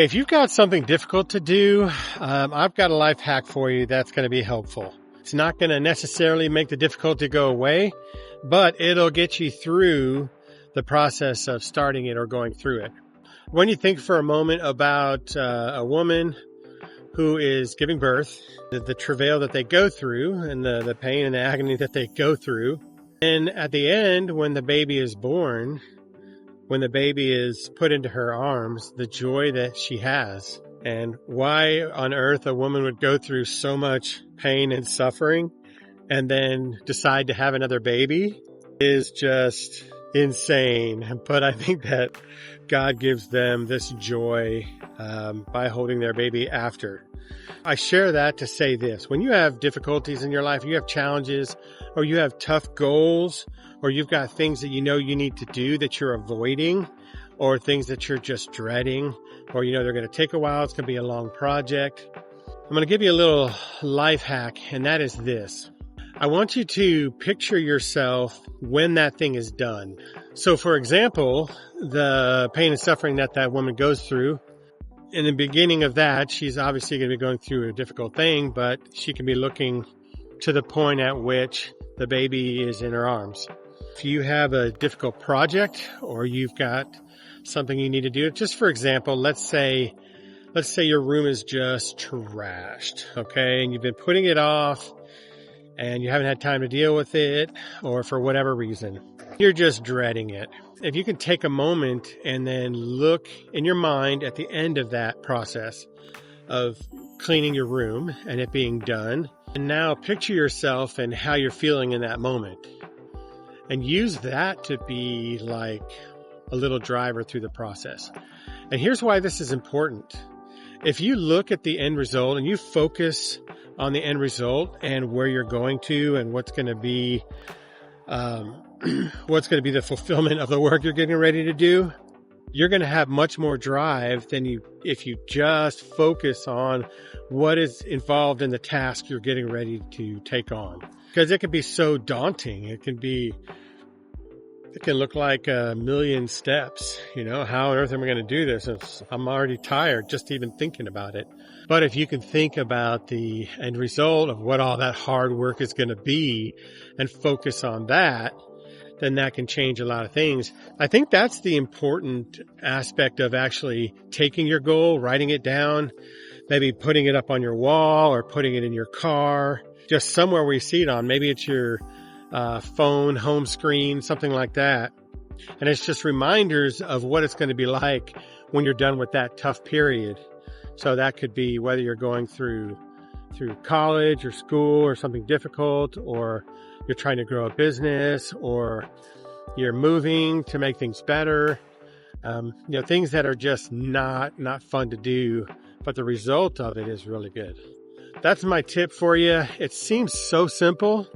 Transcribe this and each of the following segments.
If you've got something difficult to do, I've got a life hack for you that's going to be helpful. It's not going to necessarily make the difficulty go away, but it'll get you through the process of starting it or going through it. When you think for a moment about a woman who is giving birth, the travail that they go through and the pain and the agony that they go through, and at the end, when the baby is born, when the baby is put into her arms, the joy that she has, and why on earth a woman would go through so much pain and suffering and then decide to have another baby is just insane. But I think that God gives them this joy by holding their baby after. I share that to say this: when you have difficulties in your life, you have challenges, or you have tough goals, or you've got things that you know you need to do that you're avoiding, or things that you're just dreading, or you know they're going to take a while, it's going to be a long project. I'm going to give you a little life hack, and that is this. I want you to picture yourself when that thing is done. So for example, the pain and suffering that woman goes through, in the beginning of that, she's obviously going to be going through a difficult thing, but she can be looking to the point at which the baby is in her arms. If you have a difficult project or you've got something you need to do, just for example, let's say your room is just trashed, okay? And you've been putting it off and you haven't had time to deal with it, or for whatever reason, you're just dreading it. If you can take a moment and then look in your mind at the end of that process of cleaning your room and it being done, and now picture yourself and how you're feeling in that moment, and use that to be like a little driver through the process. And here's why this is important. If you look at the end result and you focus on the end result and where you're going to and what's going to be the fulfillment of the work you're getting ready to do, you're going to have much more drive than if you just focus on what is involved in the task you're getting ready to take on. Because it can be so daunting. It can look like a million steps. You know, how on earth am I going to do this? I'm already tired just even thinking about it. But if you can think about the end result of what all that hard work is going to be and focus on that, then that can change a lot of things. I think that's the important aspect of actually taking your goal, writing it down, maybe putting it up on your wall or putting it in your car, just somewhere where you see it on. Maybe it's your phone, home screen, something like that. And it's just reminders of what it's going to be like when you're done with that tough period. So that could be whether you're going through college or school or something difficult, or you're trying to grow a business, or you're moving to make things better. Things that are just not fun to do, but the result of it is really good. That's my tip for you. It seems so simple,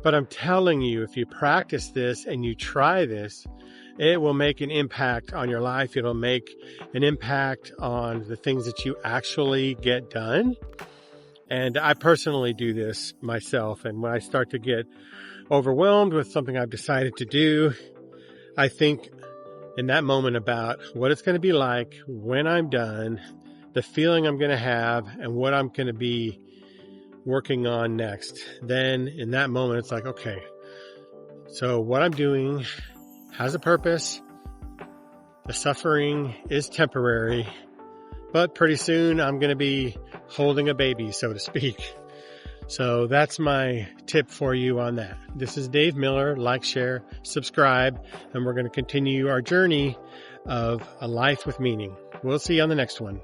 but I'm telling you, if you practice this and you try this, it will make an impact on your life. It'll make an impact on the things that you actually get done. And I personally do this myself. And when I start to get overwhelmed with something I've decided to do, I think in that moment about what it's going to be like when I'm done, the feeling I'm going to have, and what I'm going to be working on next. Then in that moment, it's like, okay, so what I'm doing has a purpose. The suffering is temporary, but pretty soon I'm going to be holding a baby, so to speak. So that's my tip for you on that. This is Dave Miller. Like, share, subscribe, and we're going to continue our journey of a life with meaning. We'll see you on the next one.